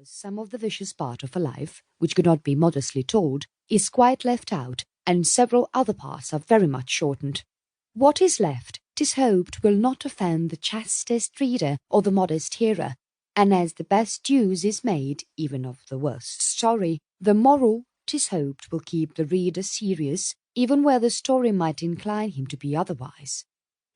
Some of the vicious part of a life, which could not be modestly told, is quite left out, and several other parts are very much shortened. What is left, 'tis hoped, will not offend the chastest reader or the modest hearer, and as the best use is made, even of the worst story, the moral, 'tis hoped, will keep the reader serious, even where the story might incline him to be otherwise.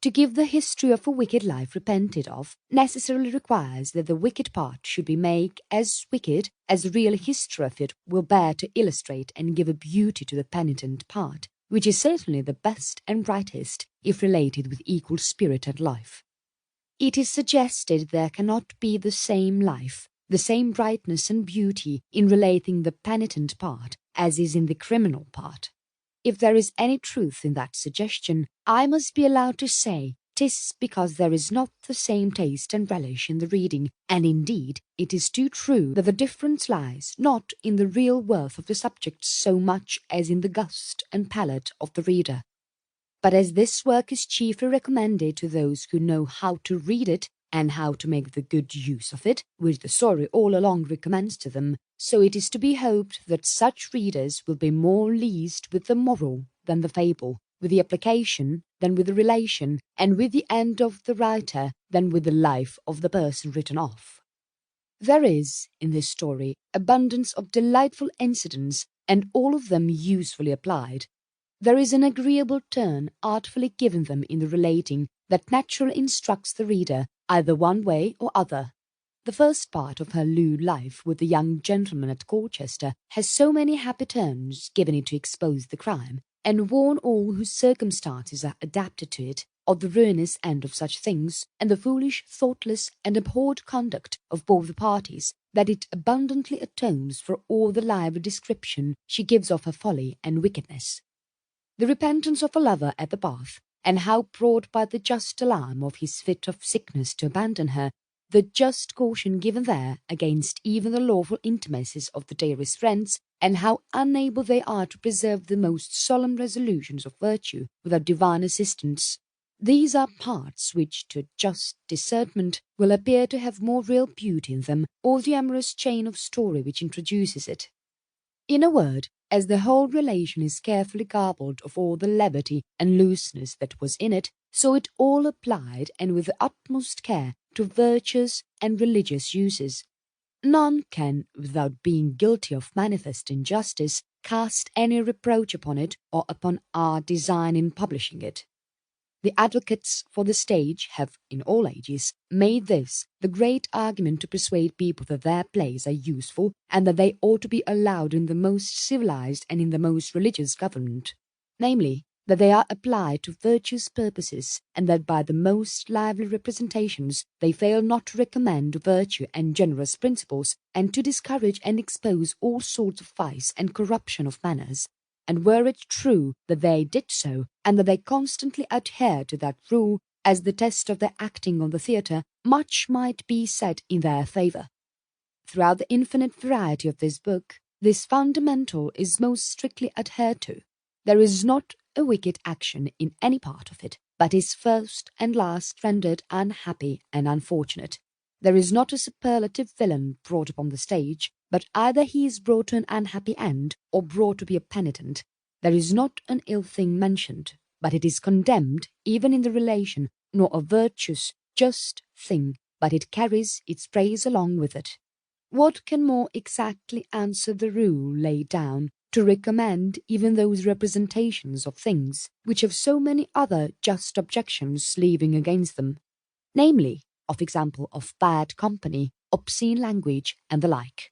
To give the history of a wicked life repented of necessarily requires that the wicked part should be made as wicked as the real history of it will bear to illustrate and give a beauty to the penitent part, which is certainly the best and brightest, if related with equal spirit and life. It is suggested there cannot be the same life, the same brightness and beauty in relating the penitent part as is in the criminal part. If there is any truth in that suggestion, I must be allowed to say 'tis because there is not the same taste and relish in the reading, and indeed it is too true that the difference lies not in the real worth of the subject so much as in the gust and palate of the reader. But as this work is chiefly recommended to those who know how to read it, and how to make the good use of it, which the story all along recommends to them, so it is to be hoped that such readers will be more pleased with the moral than the fable, with the application than with the relation, and with the end of the writer than with the life of the person written of. There is, in this story, abundance of delightful incidents, and all of them usefully applied. There is an agreeable turn artfully given them in the relating that naturally instructs the reader either one way or other. The first part of her lewd life with the young gentleman at Colchester has so many happy turns given it to expose the crime, and warn all whose circumstances are adapted to it, of the ruinous end of such things, and the foolish, thoughtless, and abhorred conduct of both the parties, that it abundantly atones for all the lively description she gives of her folly and wickedness. The repentance of a lover at the bath, and how brought by the just alarm of his fit of sickness to abandon her, the just caution given there against even the lawful intimacies of the dearest friends, and how unable they are to preserve the most solemn resolutions of virtue without divine assistance. These are parts which, to just discernment, will appear to have more real beauty in them, or the amorous chain of story which introduces it. In a word, as the whole relation is carefully garbled of all the levity and looseness that was in it, so it all applied, and with the utmost care, to virtuous and religious uses. None can, without being guilty of manifest injustice, cast any reproach upon it or upon our design in publishing it. The advocates for the stage have, in all ages, made this the great argument to persuade people that their plays are useful, and that they ought to be allowed in the most civilized and in the most religious government, namely, that they are applied to virtuous purposes, and that by the most lively representations they fail not to recommend virtue and generous principles, and to discourage and expose all sorts of vice and corruption of manners. And were it true that they did so, and that they constantly adhere to that rule as the test of their acting on the theatre, much might be said in their favour. Throughout the infinite variety of this book, this fundamental is most strictly adhered to. There is not a wicked action in any part of it, but is first and last rendered unhappy and unfortunate. There is not a superlative villain brought upon the stage, but either he is brought to an unhappy end, or brought to be a penitent. There is not an ill thing mentioned, but it is condemned even in the relation, nor a virtuous, just thing, but it carries its praise along with it. What can more exactly answer the rule laid down to recommend even those representations of things which have so many other just objections leaving against them, namely, of example, of bad company, obscene language, and the like?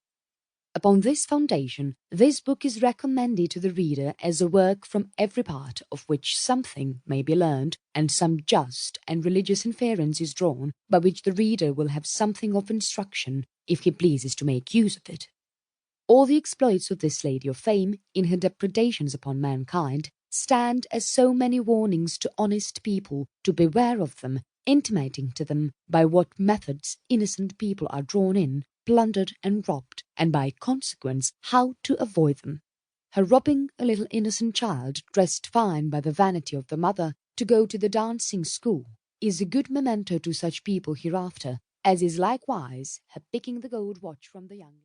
Upon this foundation, this book is recommended to the reader as a work from every part of which something may be learned, and some just and religious inference is drawn, by which the reader will have something of instruction, if he pleases to make use of it. All the exploits of this lady of fame, in her depredations upon mankind, stand as so many warnings to honest people to beware of them, intimating to them by what methods innocent people are drawn in, plundered and robbed, and by consequence how to avoid them. Her robbing a little innocent child, dressed fine by the vanity of the mother, to go to the dancing school, is a good memento to such people hereafter, as is likewise her picking the gold watch from the youngest.